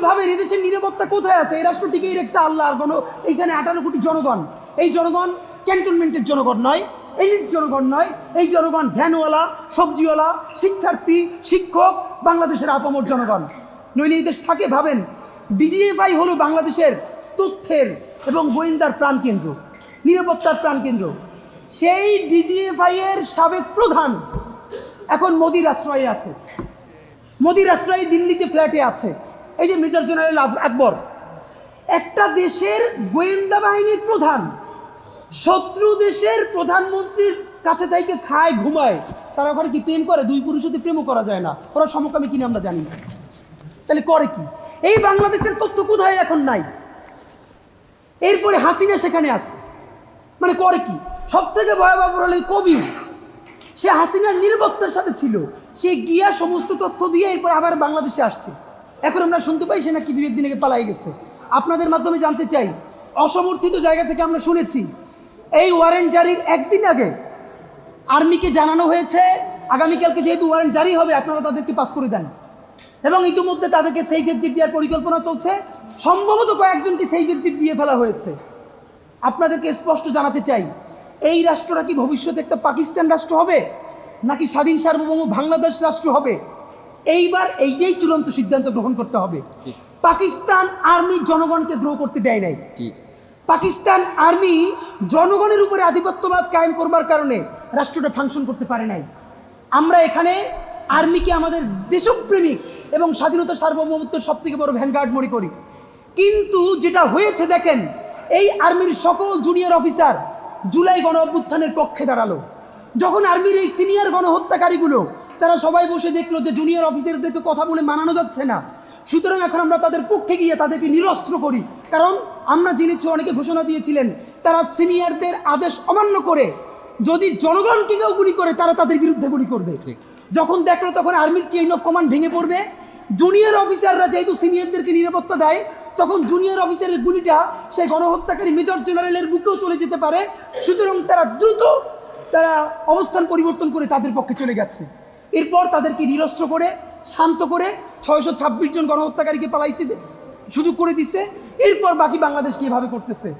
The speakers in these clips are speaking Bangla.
ভাবেন এদেশের নিরাপত্তা কোথায় আছে? এই রাষ্ট্র টিকেই রেখেছে আল্লাহ আর এইখানে 18 কোটি জনগণ। এই জনগণ ক্যান্টনমেন্টের জনগণ নয়, এলিট জনগণ নয়, এই জনগণ ভ্যানওয়ালা, সবজিওয়ালা, শিক্ষার্থী, শিক্ষক, বাংলাদেশের আপামর জনগণ। নইলে এই দেশ থাকে? ভাবেন, ডিজিএফআই হলো বাংলাদেশের তথ্যের এবং গোয়েন্দার প্রাণকেন্দ্র, নিরাপত্তার প্রাণকেন্দ্র। সেই ডিজিএফআই এর সাবেক প্রধান এখন মোদির আশ্রয়ে আছে, মোদির আশ্রয়ে দিল্লিতে ফ্ল্যাটে আছে। এই যে মেজর জেনারেল আকবর, একটা দেশের গোয়েন্দা বাহিনীর প্রধান শত্রু দেশের প্রধানমন্ত্রীর কাছে থেকে খায়, ঘুমায়। তারা ওখানে কি প্রেম করে? দুই পুরুষ হতে প্রেমও করা যায় না, ওরা সমকামী কিনা আমরা জানি না। তাহলে করে কি? এই বাংলাদেশের তথ্য কোথায় এখন নাই? এরপরে হাসিনা সেখানে আছে, মানে করে কি? সব থেকে ভয়াবহ হলো কবি, সে হাসিনার নিরাপত্তার সাথে ছিল, সে গিয়া সমস্ত তথ্য দিয়ে এরপর আবার বাংলাদেশে আসছে। এখন আমরা শুনতে পাই সে নাকি 2 দিন আগে পালাই গেছে। আপনাদের মাধ্যমে জানতে চাই, অসমর্থিত জায়গা থেকে আমরা শুনেছি এই ওয়ারেন্ট জারির একদিন আগে আর্মিকে জানানো হয়েছে আগামীকালকে যেহেতু ওয়ারেন্ট জারি হবে আপনারা তাদেরকে পাস করে দেন, এবং ইতিমধ্যে তাদেরকে সেফ এক্সিট দেওয়ার পরিকল্পনা চলছে। সম্ভবত কয়েকজনকে সেফ এক্সিট দিয়ে ফেলা হয়েছে। আপনাদেরকে স্পষ্ট জানাতে চাই, এই রাষ্ট্রটা কি ভবিষ্যতে একটা পাকিস্তান রাষ্ট্র হবে নাকি স্বাধীন সার্বভৌম বাংলাদেশ রাষ্ট্র হবে? এইবার এইটাই চূড়ান্ত সিদ্ধান্ত গ্রহণ করতে হবে। পাকিস্তান আর্মি জনগণকে গ্রো করতে দেয় নাই। পাকিস্তান আর্মি জনগণের উপরে আধিপত্যবাদ কায়েম করবার কারণে রাষ্ট্রটা ফাংশন করতে পারে নাই। আমরা এখানে আর্মিকে আমাদের দেশপ্রেমিক এবং স্বাধীনতা সার্বভৌমত্বের সব থেকে বড় ভ্যানগার্ড মনে করি। কিন্তু যেটা হয়েছে দেখেন, এই আর্মির সকল জুনিয়র অফিসার জুলাই গণ অভ্যুত্থানের পক্ষে দাঁড়ালো। যখন আর্মির এই সিনিয়র গণহত্যাকারীগুলো তারা সবাই বসে দেখলো যে জুনিয়র অফিসারদেরকে কথা বলে মানানো যাচ্ছে না, সুতরাং এখন আমরা তাদের পক্ষে গিয়ে তাদেরকে নিরস্ত্র করি। কারণ আমরা জেনেছি অনেকে ঘোষণা দিয়েছিলেন তারা সিনিয়রদের আদেশ অমান্য করে যদি জনগণকে কেউ গুলি করে তারা তাদের বিরুদ্ধে গুলি করবে। যখন দেখলো তখন আর্মির চেইন অফ কমান্ড ভেঙে পড়বে। জুনিয়র অফিসাররা যেহেতু সিনিয়রদেরকে নিরাপত্তা দেয়, তখন জুনিয়র অফিসারের গুলিটা সেই গণহত্যাকারী মেজর জেনারেলের বুকেও চলে যেতে পারে। সুতরাং তারা দ্রুত অবস্থান পরিবর্তন করে তাদের পক্ষে চলে গেছে। এরপর তাদেরকে নিরস্ত্র করে শান্ত করে 626 জন গণহত্যাকারীকে পালাইতে সুযোগ করে দিচ্ছে। এরপর বাকি বাংলাদেশকে এভাবে করতেছে।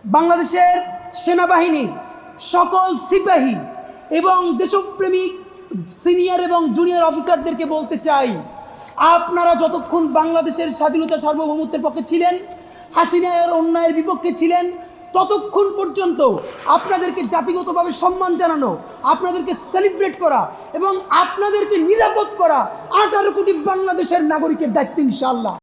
বাংলাদেশের সেনাবাহিনী সকল সিপাহী এবং দেশপ্রেমিক সিনিয়র এবং জুনিয়র অফিসারদেরকে বলতে চাই, আপনারা যতক্ষণ বাংলাদেশের স্বাধীনতা সার্বভৌমত্বের পক্ষে ছিলেন, হাসিনার অন্যায়ের বিপক্ষে ছিলেন, ততক্ষণ পর্যন্ত আপনাদেরকে জাতিগতভাবে সম্মান জানানো, আপনাদেরকে সেলিব্রেট করা এবং আপনাদেরকে নিরাপদ করা 18 কোটি বাংলাদেশের নাগরিকের দায়িত্ব ইনশাআল্লাহ।